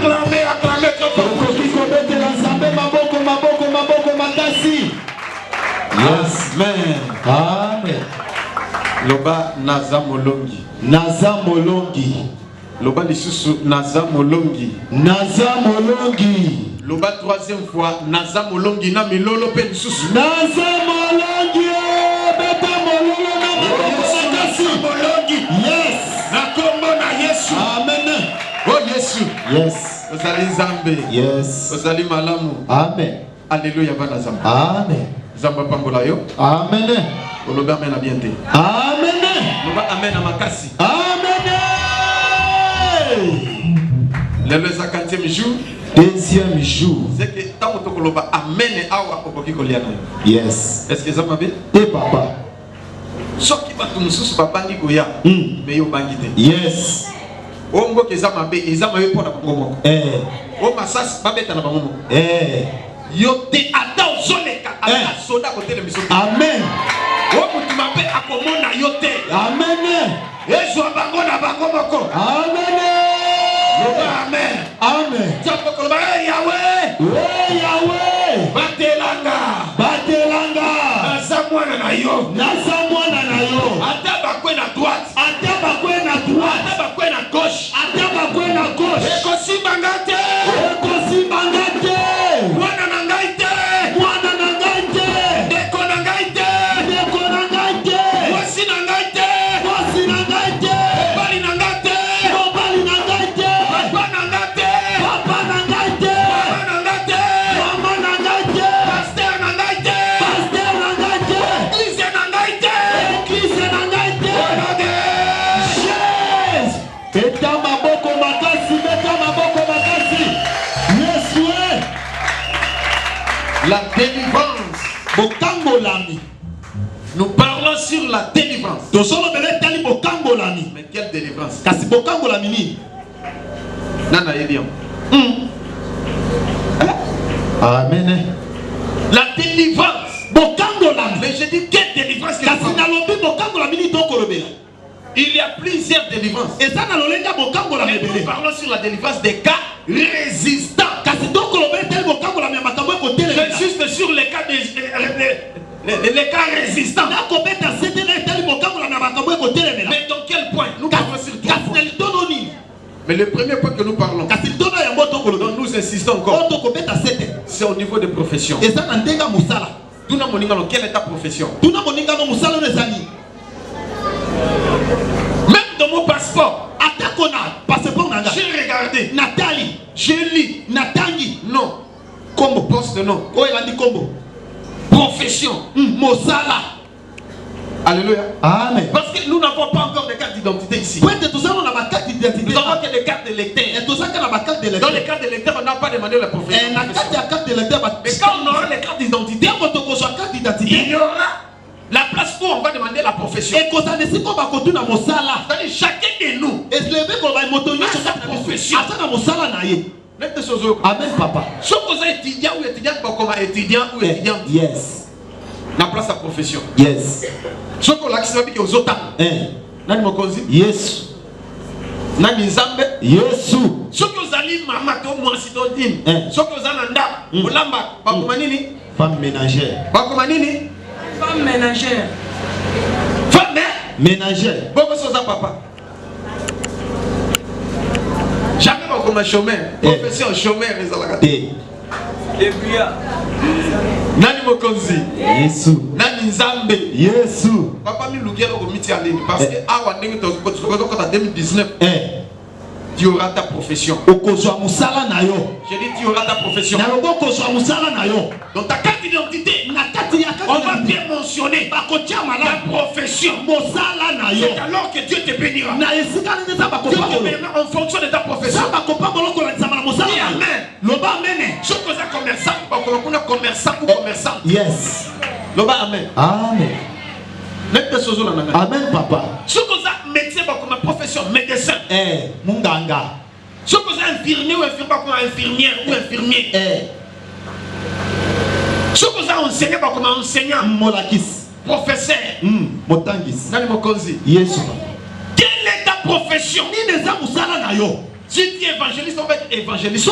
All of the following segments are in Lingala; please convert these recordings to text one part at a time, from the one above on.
Acclamez, acclamez. Amen. Amen. Loba naza molongi. Naza molongi. Loba lisusu naza molongi. Naza molongi. Loba troisième fois naza molongi na milolo pe lisusu. Naza molongi. Beta mololo na molongi. Yes. Na kombo na Yesu. Amen. Oh Yesu. Yes. Ozali Nzambe. Yes. Ozali malamu. Amen. Alléluia bana Nzambe. Amen. Nzambe pambola yo. Amen. Oloba amen na bien te. Amen. Loba amen na makasi. Amen. Le 50e jour. Deuxième jour. C'est que tant que koloba amen awa okoki koliana. Yes. Est-ce que ça m'a bien? Et papa. Soki batu mususu babangi koya. Mais yo bangi te. Yes. Ombo ke za mabe, eza mabe pona kongo. O masas babeta na bango. Yo te ata ozoleka ata soda kote le misoki. Amen. O mutu mabe akomona yo te. Amen. Ezwa bango na bango moko. Amen. Amen. Amen. Tiapo koloba Yahweh. Yahweh. Batelanga. Batelanga. Naza mwana na yo. Naza mwana na yo. Ata bakwe na droite. Ata bakwe na droite. Ata bakwe na gauche. Ata bakwe na gauche. Ekosimba ngate. Ekosimba ngate. Mwana na ngai te. Mwana na ngai te. Ndeko na ngai te. Ndeko na ngai te. Mwasi na ngai te. Mwasi na ngai te. Mobali na ngai te. Mobali na ngai te. Papa na ngai te. Papa na ngai te. Mama na ngai te. Mama na ngai te. Pasteur na ngai te. Pasteur na ngai te. Église na ngai te. Église na ngai te. Yes. Beta maboko makasi, beta maboko makasi. Yes, ouais. La délivrance. Bokangolami. Nous parlons sur la délivrance. Tosolo bele tali bokangolami. Mais quelle délivrance? Kasi bokangolami ni. Nana Edion. Amen. La délivrance. Bokangolami. Mais je dis quelle délivrance? Kasi nalobi bokangolami ni tokolobela. Il y a plusieurs délivrances. Et ça nalolenga bokangolami Mais nous bele. parlons sur la délivrance des cas résistants. Kasi tokolobela tali bokangolami makambo ko tele. C'est juste sur les cas les cas résistants. Na ko beta setele tali bokangolami makambo ko tele. Mais dans quel point? Nous parlons sur trois points. Kasi tononi. Mais le premier point que nous parlons, Kasi tona ya moto kolobela. dont nous insistons encore, Oto ko beta setele. c'est au niveau des professions. Et ça nandenga musala. Tuna moninga no, quelle est ta profession? Tuna moninga no musala no ezali. Même dans mon passeport, Atakona passeport nanga. j'ai regardé, Nathalie, j'ai lu, Natangi, non, comme poste non, o elandi kombo. profession. Mosala. Alléluia. Amen. Parce que nous n'avons pas encore de carte d'identité ici. Pointe tout ça on a ma carte d'identité. Nous avons que des cartes de lecteur. Et tout ça qu'on a ma carte de Dans lecteur. les cartes de lecteur, on n'a pas demandé la profession. Et la carte de lecteur. Mais quand on aura les cartes d'identité, carte d'identité. il y aura la place où on va demander la profession. Et quand ça décide qu'on va continuer à Mosala. C'est-à-dire chacun de nous Et le mec qu'on va motonner sur sa profession. Attends à Mosala naïe. Amen papa. Si vous êtes étudiant ou étudiant, comme étudiant ou étudiant. Yes. La place à profession. Yes. Si vous avez aux autres. Nani mokonzi? Yes. Nani Nzambe? Yesu. Si vous allez maman to mwasi to dine. Si vous allez nda, olamba, bakoma nini? Femme ménagère. Bakoma nini? Femme ménagère. Femme ménagère. Boko soza papa. Jamais bakoma chômeur. Profession chômeur ezalaka. Débrouillard. Nani mokonzi? Yesu. Nani Nzambe? Yesu. Papa mi lugero ko miti alini parce que awa ndenge to ko ta 2019. Tu auras ta profession. Okozwa musala na yo. Je dis tu auras ta profession. Na lobo kozwa musala na yo. Dans ta carte d'identité, na carte ya carte. On va bien mentionner ba kotia la profession. Musala na yo. C'est alors que Dieu te bénira. Na esika nde za ba Dieu te bénira en fonction de ta profession. Za ba kopa boloko la nzama na musala. Amen. Loba amen. Ce que ça commerçant, ba kolokuna commerçant ou commerçant. Yes. Loba amen. Amen. Amen papa. Ce que ça médecin ba comme profession médecin. Munganga. Ce que ça infirmier ou infirmière comme infirmière ou infirmier. Ce que ça enseignant ba comme enseignant. Molakis. Professeur. Motangis. Nani mokonzi. Yesu. Quelle est ta profession? Ni neza musala na yo. Si tu es évangéliste, on va être évangéliste.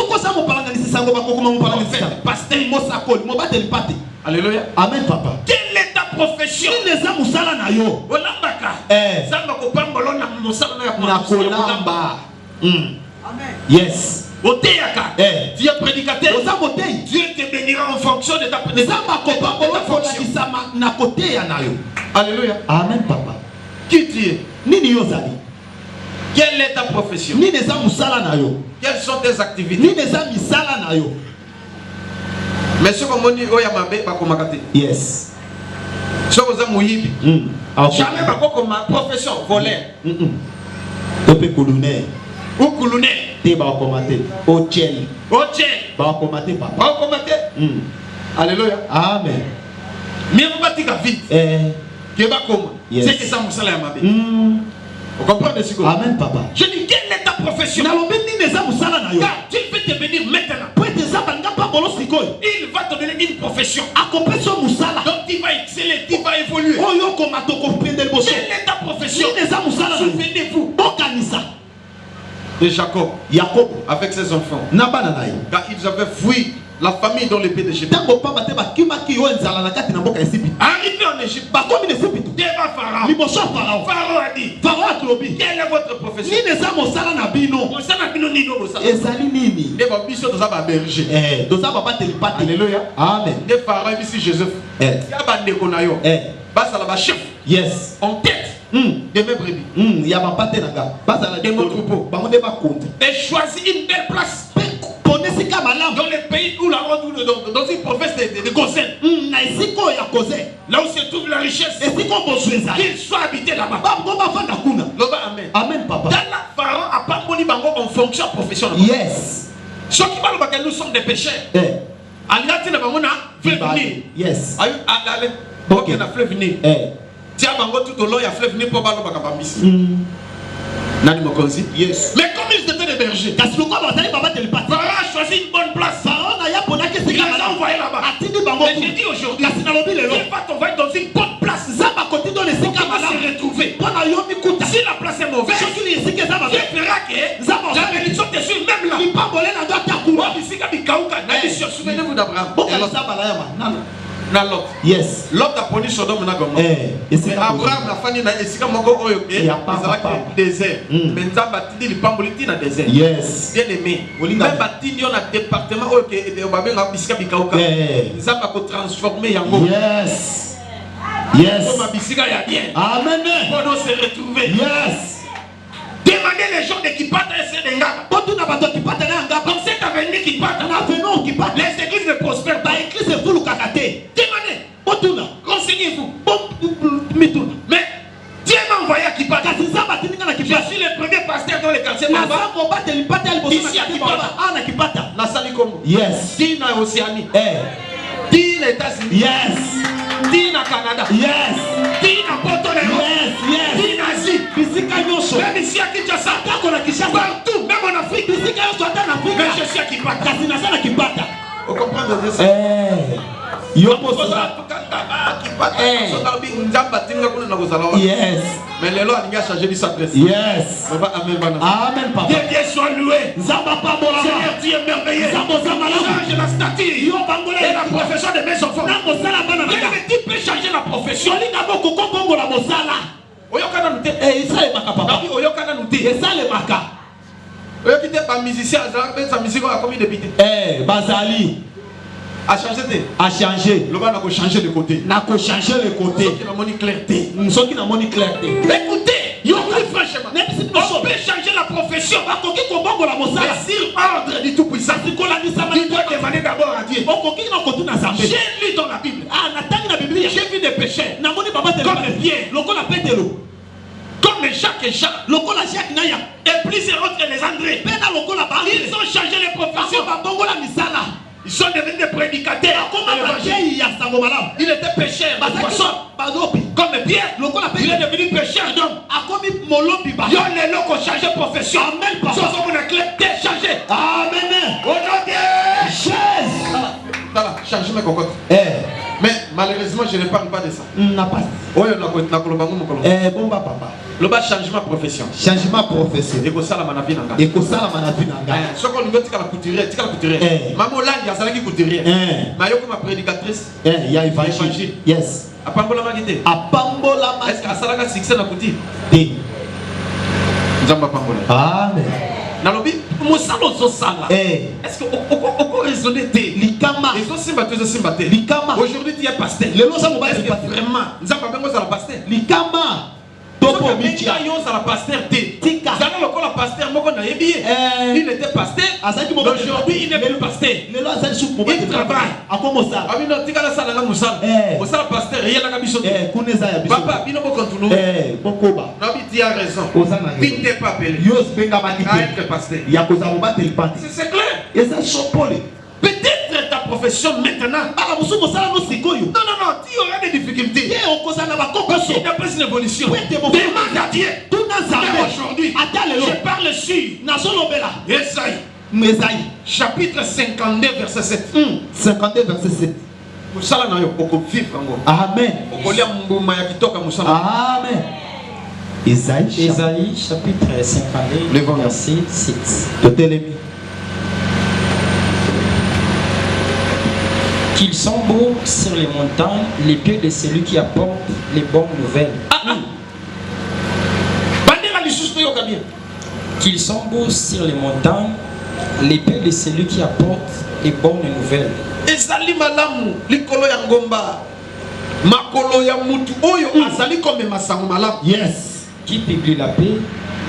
Alléluia. Amen, papa. Quelle est ta profession? Yes. Tu es prédicateur. Dieu te bénira en fonction de ta prédication. Alléluia. Amen, papa. Qui tu es? Nini yozali? Quelle est ta profession? Quelles sont tes activités? Mais ce qu'on dit, yes. Ce qu'on a mouillé. Jamais pas ma profession, voleur. Ou coulouné. Alléluia. Amen. Mais on va dire vite. C'est que ça me salaire ma vie. Vous comprenez ce que Amen, papa. Je dis, quelle est ta profession? Car Dieu peut te bénir maintenant. Il va te donner une profession. Donc tu vas exceller, tu vas évoluer. Quelle est ta profession? Souvenez-vous de Jacob avec ses enfants. Car ils avaient fui la famille dans le pays d'Égypte. Arrivé en Égypte, devant Pharaon. Pharaon a dit, quelle est votre profession? Alléluia. Amen. De Pharaon ici Joseph. Chef. Yes. En tête de mes brebis. De mon troupeau. Et choisis une belle place. Dans les pays où la honte, dans une province de Gosen. Là où se trouve la richesse. Qu'il soit habité là-bas. Amen. Amen, papa. Dans la Pharaon a pas moni bango en fonction professionnelle. Yes. Ce qui parle que nous sommes des pécheurs. Algati na bango na fleuve Nil. Yes. Ayu allez. Ok na fleuve Nil. Tiens bango tout au long ya fleuve Nil pour balo bakabambisi. Nani mokonzi? Yes. Mais comme ils étaient des bergers, Pharaon a choisi une bonne place. Il les a envoyés là-bas. Mais j'ai dit aujourd'hui, il va t'envoyer dans une bonne place. Pour qu'il va se retrouver. Si la place est mauvaise, Dieu fera que la bénédiction te suit même là. Souvenez-vous d'Abraham. Yes. L'autre a pris Sodome na Gomorrhe. Mais Abraham a fait na esika moko oyo ke désert. Mais Nzamba tindi lipamboliti na désert. Yes. Bien aimé. Même batindi on a département oyo ke babenga bisika bikauka. Nzamba ko transformer yango. Yes. Yes. Comme bisika ya bien. Amen. Pour nous se retrouver. Yes. Demandez les gens de qui partent et c'est des gars. Dans cet avenir qui partent, les églises ne prospèrent pas. Demandez. Renseignez-vous. Mais Dieu m'a envoyé à Kipata. Je suis le premier pasteur dans les quartiers. Ici à Kipata. Nasali Congo. Yes. Dina Océanie. Dina États-Unis. Yes. Dina Canada. Yes. Dina Porto Rico. Yes. Yes. Dina Asie. Même ici à Kinshasa. Partout. Même en Afrique. Mais je suis à Kipata. Vous comprenez ça? Yes. Mais les lois ont changé d'adresse. Yes. Amen, papa. Dieu soit loué. Seigneur, Dieu est merveilleux. Change la statue et la profession de mes enfants. Tu peux changer la profession. Oyokana nous pas musicien, sa musique a commis député. Bazali. A changé. A changé. Le bas n'a pas changé de côté. N'a pas changé de côté. Ceux qui n'ont pas clarté. Ceux qui n'ont pas clarté. Écoutez, franchement, on peut changer la profession. Mais sur ordre du Tout-Puissant. Tu dois demander d'abord à Dieu. J'ai lu dans la Bible. J'ai vu des pécheurs. Comme Pierre. Comme Jacques et Jean. Et plusieurs autres les André. Ils ont changé les professions. Ils sont devenus des prédicateurs. Il était pécheur de poisson. Comme Pierre, il est devenu pécheur d'homme. Il y a les locaux changé de profession. Sauf qu'on a clé changé. Amen. Au nom de Jésus. Voilà, change mes cocottes. Mais Malheureusement, je ne parle pas de ça. n'a pas. Bon papa. Le bas changement profession. Changement profession. Et que ça la manavi nanga. Et que ça la manavi nanga. Ce qu'on veut c'est la couturière, c'est la couturière. Maman là, il y a ça qui couturière. Mayo comme prédicatrice. Il y a évangile. Yes. A Pambola magité. A Pambola magité. Est-ce que ça la succès na couture? Oui. Nzamba Pambola. Amen. Nalobi musalo zo sala. Est-ce que on raisonner té likama. Et so simba te. Likama. Aujourd'hui tu es pasteur. Le lo ça mo ba vraiment. Nzamba bengo ça la pasteur. Likama. Topo mitia yo ça la pasteur té. Tika. Ça le ko la pasteur moko na yebi. Il était pasteur. Aujourd'hui il n'est plus pasteur. Le lo ça sou mo ba travail. Akomo ça. Abi no tika la sala na musala. Musala pasteur yela ka biso. Kuneza ya biso. Papa bino mo continuer. Bokoba. Nabi tu as raison. Tu n'es pas appelé. Yo spenga makite. À être pasteur. Ya koza mo ba telipante. C'est clair. Et ça chopole. Peut-être ta profession maintenant. Ah, vous savez, ça nous c'est quoi? Non, tu auras des difficultés. Il n'y a pas une évolution. Demande à Dieu. Aujourd'hui, je parle sur Esaïe, chapitre 52, verset 7. 52, verset 7. Amen. Amen. Esaïe, chapitre 52, verset 7. Qu'ils sont beaux sur les montagnes, les pieds de celui qui apporte les bonnes nouvelles. Qu'ils sont beaux sur les montagnes, les pieds de celui qui apporte les bonnes nouvelles. Ezali malamu likolo ya ngomba makolo ya mutu oyo azali comme masango malamu. Yes. Qui publie la paix.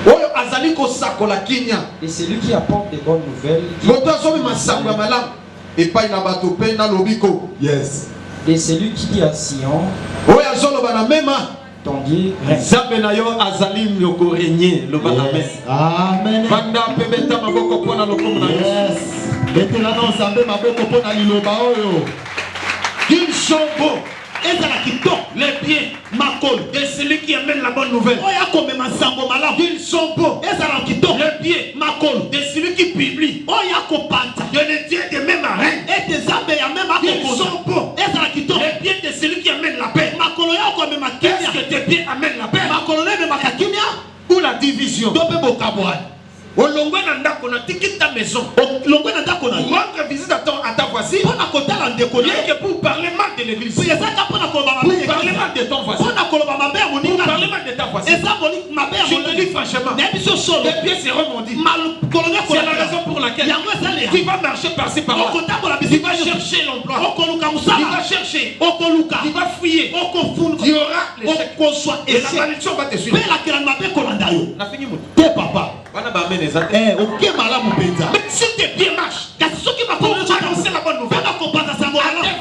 Oyo azali ko sakola kinya. Et celui qui apporte des bonnes nouvelles. Moto azomi masango malamu. Et pas une abato pe na lobiko. Yes. Et celui qui dit à Sion. Oyo azolo bana mema. Ton Dieu règne. Zabe yo azalim yoko régner le baname. Amen. Banda pe beta maboko pona lokomo na yes. Betela non sambe maboko pona liloba oyo. Qu'ils sont beaux. Et ça la kitoko. Les pieds makol de celui qui amène la bonne nouvelle. Oya comme masango malamu. Qu'ils sont beaux. Et ça la kitoko. Les pieds makol de celui qui publie. Oya kopanta. De le Dieu de même arène. Et des abeilles à même à Ils sont beaux. Et ça la kitoko. Les pieds de celui qui amène la paix. Makolo ya comme makimia. Est-ce que tes pieds amènent la paix? Makolo ne makakimia ou la division. Dope bokabwa. Olongwe na ndako na tiki ta maison. Olongwe na ndako na. Rendre visite à ta voisine. On a côté la décoller. Rien que pour parler mal de l'église. C'est ça qu'on a pour parler mal de ton voisin. On a colomba ma mère mon pour parler mal de ta voisine. Et ça ma mère je te dis franchement. Les pieds seront maudits. C'est la raison pour laquelle tu vas marcher par-ci par-là. Tu vas chercher l'emploi. Tu vas chercher. Tu vas fouiller. Il y aura l'échec. Et la malédiction va te suivre. Na fini moto. Te papa. Ok malamu penza. Mais si tes pieds marchent, pour annoncer la bonne nouvelle à tes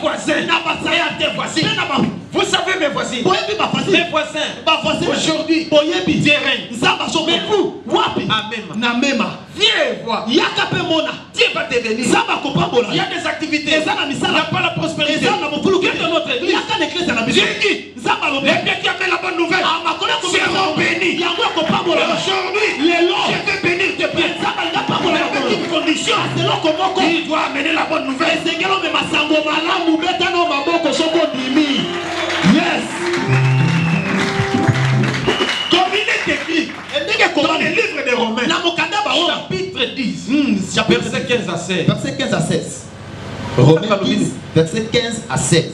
voisins et à tes voisines. Vous savez mes voisins. Mes voisins. Aujourd'hui, Dieu règne. Mais vous, Amen. Viens voir. Dieu va te bénir. Il y a des activités. Il n'y a pas la prospérité. Viens dans notre église. Dieu dit, les pieds qui amènent la bonne nouvelle seront bénis. Aujourd'hui, je vais bénir tes pieds. Mais une condition, il doit amener la bonne nouvelle. Yes. Comme il est écrit dans les livres des Romains, chapitre 10, verset 15 à 16. Verset 15 à 16. Romains 10, verset 15 à 16.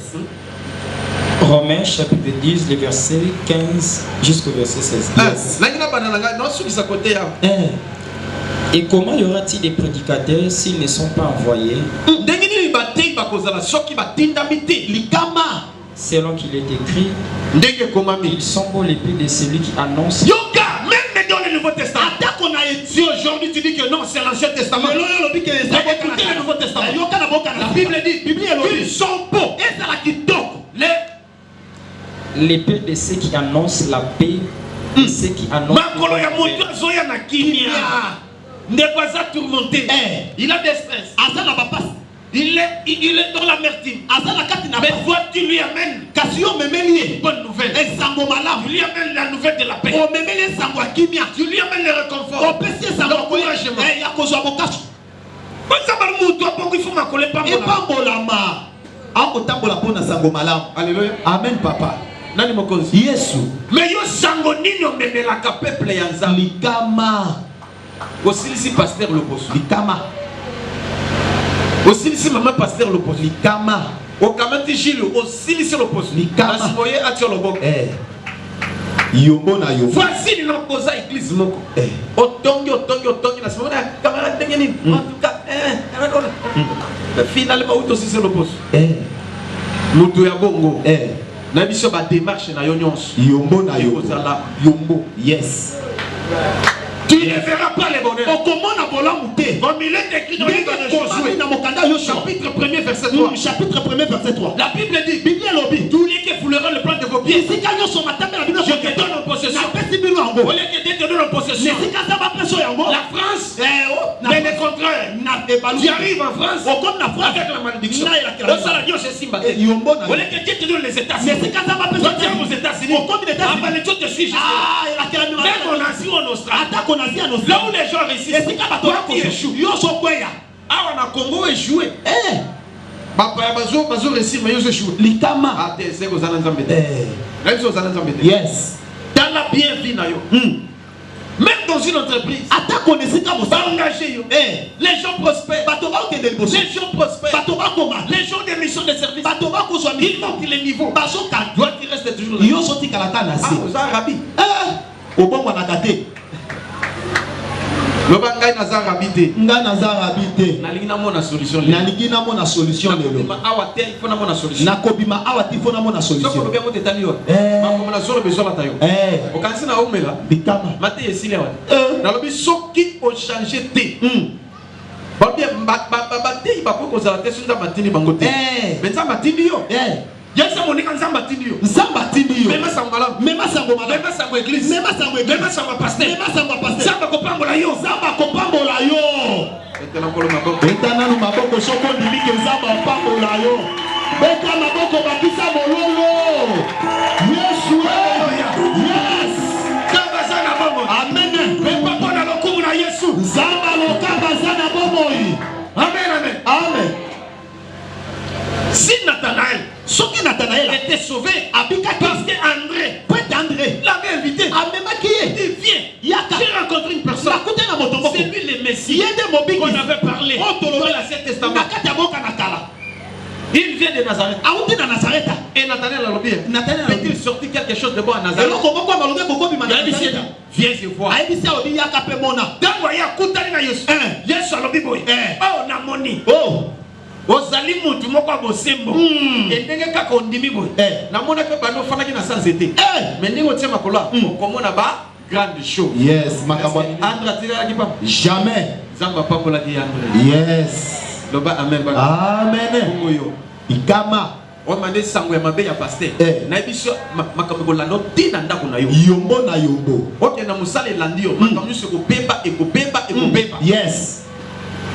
Romains chapitre 10, les versets 15 jusqu'au verset 16. Yes. Et comment y aura-t-il des prédicateurs s'ils ne sont pas envoyés? Selon qu'il est écrit, ils sont beaux les pieds de celui qui annonce. Même dans le Nouveau Testament. Si aujourd'hui tu dis que non, c'est l'Ancien Testament. Écoutez le Nouveau Testament. La Bible dit qu'ils sont beaux. Les pieds de ceux qui annoncent la paix, de ceux qui annoncent tourmenté. Il a des stress. Il est dans l'amertume. Mais toi, tu lui amènes une bonne nouvelle. Tu lui amènes la nouvelle de la paix. Tu lui amènes le réconfort. L'encouragement. akotambola pona sango malamu. Alléluia. Amen papa. Nani mokonzi? Yesu. Mais yo sango nini omemelaka peuple ya Nzambe? Likama. Osilisi pasteur Loposo. Likama. Osilisi maman pasteur Loposo. Likama. Okamati Gilles osilisi Loposo. Likama. Asimoye atio loboko. Yombo na yombo. Voici na posa église moko. Otongi na simona camarade dengeni. En tout cas, finalement aussi Loposo. Mutu ya bongo. Na biso ba démarche na yo nyonso. Yombo na yombo. Yombo. Yes. Tu ne verras pas les bonheurs. Comme il est écrit dans le livre de Josué, chapitre 1er verset 3. Chapitre 1er verset 3. La Bible dit, tous les qui fouleront le plan de vos pieds, je te donne en possession. Au lieu que te donne en possession. La France, mais le contraire. Tu arrives en France avec la malédiction. Au salaire, c'est Simba. Au lieu que Dieu te donne les États-Unis. Toi, tu es aux États-Unis. Avant les choses te suivent jusqu'à même en Asie ou en Australie. Là où les gens réussissent, toi tu échoues. Ah, on a Congo échoué. Papa, bazo réussir, mais ils échouent. Likama. Ah, c'est aux Ananzambé. Yes. Dans la bienvenue, même dans une entreprise, engagé, les gens prospèrent. Les gens prospèrent. Les gens des missions de service. Ils montent les niveaux. Toi, tu restes toujours là. Ah, vous avez rabi. Au bon wanakate. Le bangai nazar habité. Nga nazar habité. Naligina mona solution. Naligina mona solution lelo. Nakobima awate ifona mona solution. Nakobima awate ifona mona solution. Soko bien mote taliwa. Makomona solo besoin batayo. Okansi na omela. Bikama. Mate esile wa. Na lobi soki o changer te. Ba bien ba te ba ko kozala te sunza matini bango te. Benza matini yo. Yesa monika nzamba tindi yo. Nzamba tindi yo. Mema sango malamu. Mema sango malamu. Mema sango église. Mema sango église. Mema sango pasteur. Mema sango pasteur. Zamba kopambola yo. Zamba kopambola yo. Etana kolo maboko. Etana no maboko soko ndimike zamba kopambola yo. Beka maboko bakisa bololo. Yesu. Yes. Zamba sana bomo. Amen. Pepa pona lokumu na Yesu. Zamba lokamba sana bomo yi. Amen, amen. Amen. Si Nathanaël était sauvé parce que André l'avait invité. Il vient. J'ai rencontré une personne. C'est lui le Messie qu'on avait parlé dans l'Ancien Testament. Il vient de Nazareth. Et Nathanaël a dit, peut-il sortir quelque chose de bon à Nazareth? Viens se voir. Oh, Namoni. Ozali mutu moko bosembo endenge kaka ondimi boy namona ke bano fanaki na sans été mais ndenge otie makolo komona ba grande chose. Yes, makambo Andra tira ki pa jamais zamba pambola ki Andra. Yes, loba amen ba amen ngoyo ikama o mande sango ya mabe ya pasteur na biso makambo kolando tina ndako na yo yombo na yombo oke na musale landio makambo se ko beba e ko beba e ko beba. Yes.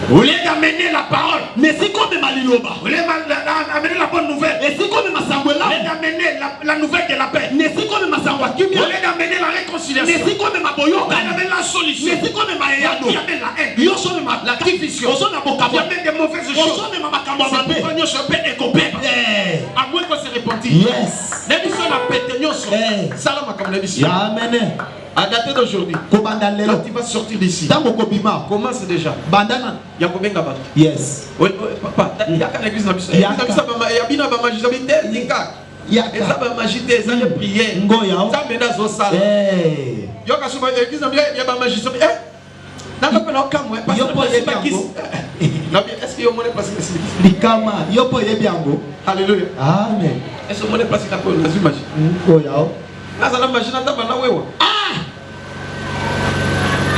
Vous voulez amener la parole, mais c'est comme Maliloba. Vous voulez amener la bonne nouvelle, et c'est comme Masangwela. Vous voulez amener la nouvelle de la paix, mais c'est comme Masangwa Kimia. Vous voulez amener la réconciliation, mais c'est comme Maboyo. Vous voulez amener la solution, mais c'est comme Mayado. Il y avait la haine, yo so ma la division, il y avait des mauvaises choses. C'est pourquoi nous sommes bien écopés. À moins qu'on se repentit. Yes. Les missions la paix, nous sommes. Salam comme les missions. Amen. À dater d'aujourd'hui, quand tu vas sortir d'ici, commence déjà. Bandana. Yakobenga. Yes. Oui, papa, il y a qu'à l'église. Il y a bien ma magie. Il y a ma magie, il y a prière. Ça me donne ça. Il y a l'église, il y a ma magie. Est-ce qu'il y a mon place? Alléluia. Amen. Est-ce que mon place est la magie?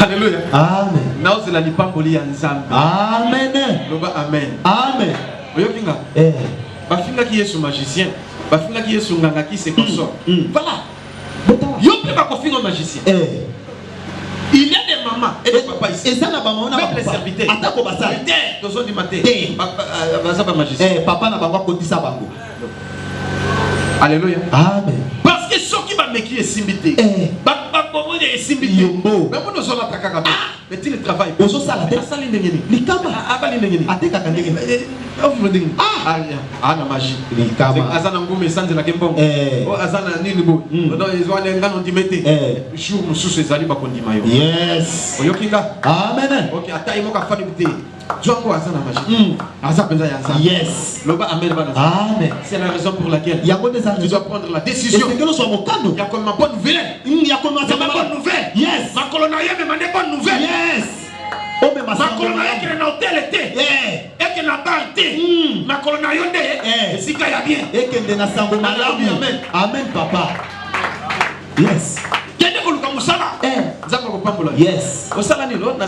Alléluia. Amen. Now c'est la lipamboli ya nzambe. Amen. Loba amen. Amen. Oyokinga. Bafinga ki yesu magicien. Bafinga ki yesu nganga ki se consort. Voilà. Yo pe ba kofinga magicien. Il y a des mamans et des papas ici. Et ça na ba maman na les serviteurs. Atako basa. Tozo di matin. Baza ba magicien. Papa na bango kotisa bango. Alléluia. Amen. Parce que ceux qui va m'écrire simbité. Ba est simbité. Yombo. Mais vous nous on attaque comme Mais tu ne travailles Ozo sala te. Asali ndengeni. Likama. Abali ndengeni. Ateka kandengeni. Ofu ndengeni. Ah, ana magie. Likama. Azana ngume sanze la kembo. O azana nini bo. Ndo ezwane ngano ndimete. Jour mususu ezali ba kondima yo. Yes. Oyokinga. Amen. OK, atai moka fani bite. Jongo azana magie. Aza penza ya azana. Yes. Loba amen bana. Amen. C'est la raison pour laquelle tu dois prendre la décision. Et c'est que nous sommes au cadeau. Il y a comme ma bonne nouvelle. Il y a comme ma bonne nouvelle. Yes. Ma colonaïe me m'a bonne nouvelle. Yes. Oh mais ma colonaïe qui est dans hôtel était. Et qui n'a pas été. Ma colonaïe est. Et si qu'il y a bien. Et qui est dans sango malamu. Amen. Amen papa. Yes. Kende ko luka musala. Zako ko pambola. Yes. Au sala ni lo na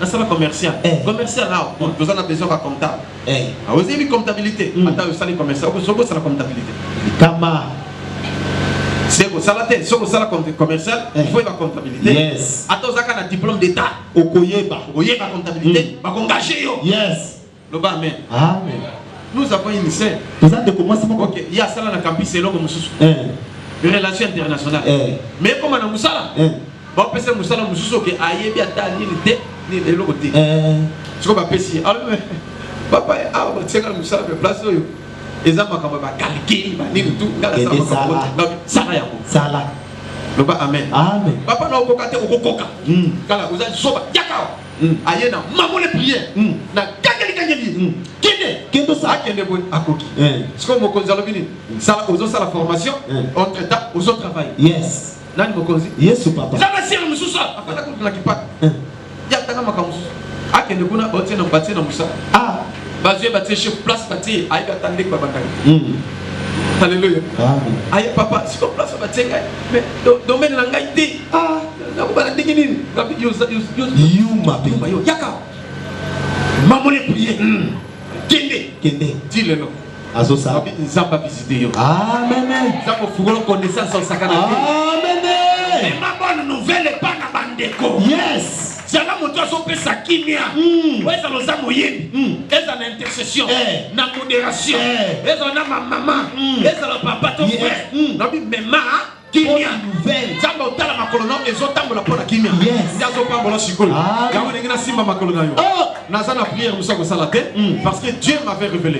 sala commercial. Commercial là, nous avons besoin de comptable. Ah, vous avez comptabilité. Attends, au sala commercial, vous avez la comptabilité. Kama. C'est au sala tête, sur au sala commercial, il faut la comptabilité. Yes. Attends, ça a un diplôme d'état. Okoyeba. Okoyeba comptabilité. Va engager yo. Yes. Le bas amen. Amen. Nous avons initié. Vous avez commencé mon. OK, il y a ça dans le campus c'est l'homme mususu. Relations internationales. Mais comme on a musala. Bon pese musala mususu que ayebi ata ni le ni le côté. Tu vois pas pesi. Alors papa a ba tsenga musala be place yo. Ezama kama ba calculer ba ni tout ngala sala ya ko. Sala. Le bas amen. Amen. Papa na okokate okokoka. Kala uza soba yakao. Aye na mamole prière. Na kangeli. Kende ça kende bon akoki. Ce que mo konzalo bini. Sala ozo sala formation, entre temps ozo travail. Yes. Nani mo konzi? Yes papa. Zana sira mususa. Afala ko na kipata. Ya tanga makamusu. Akende kuna bote na batie na musa. Ah. Bazue batie chef place batie ayi batande ko babanga. Alléluia. Amen. Aïe papa, si on place va tenir, mais domaine na ngai te. Ah, na ko bana dingi nini? You ma pe. Yo yaka. Maman les prier. Kende. Dis-le non. Azo sa. Nzamba visiter yo. Amen. Nzamba fugolo connaissance en sakana. Amen. Mais ma bonne nouvelle est pas na bandeko. Yes. Zala moto azopesa kimia. Eza loza moyebi. Eza na intercession. Na modération. Eza na maman. Eza na papa ton frère. Nabi mema kimia. Zamba otala makolono ezotambola pona kimia. Ndazo pambola shikolo. Yango ngina simba makolono yo. Naza na prière musako salate parce que Dieu m'avait révélé.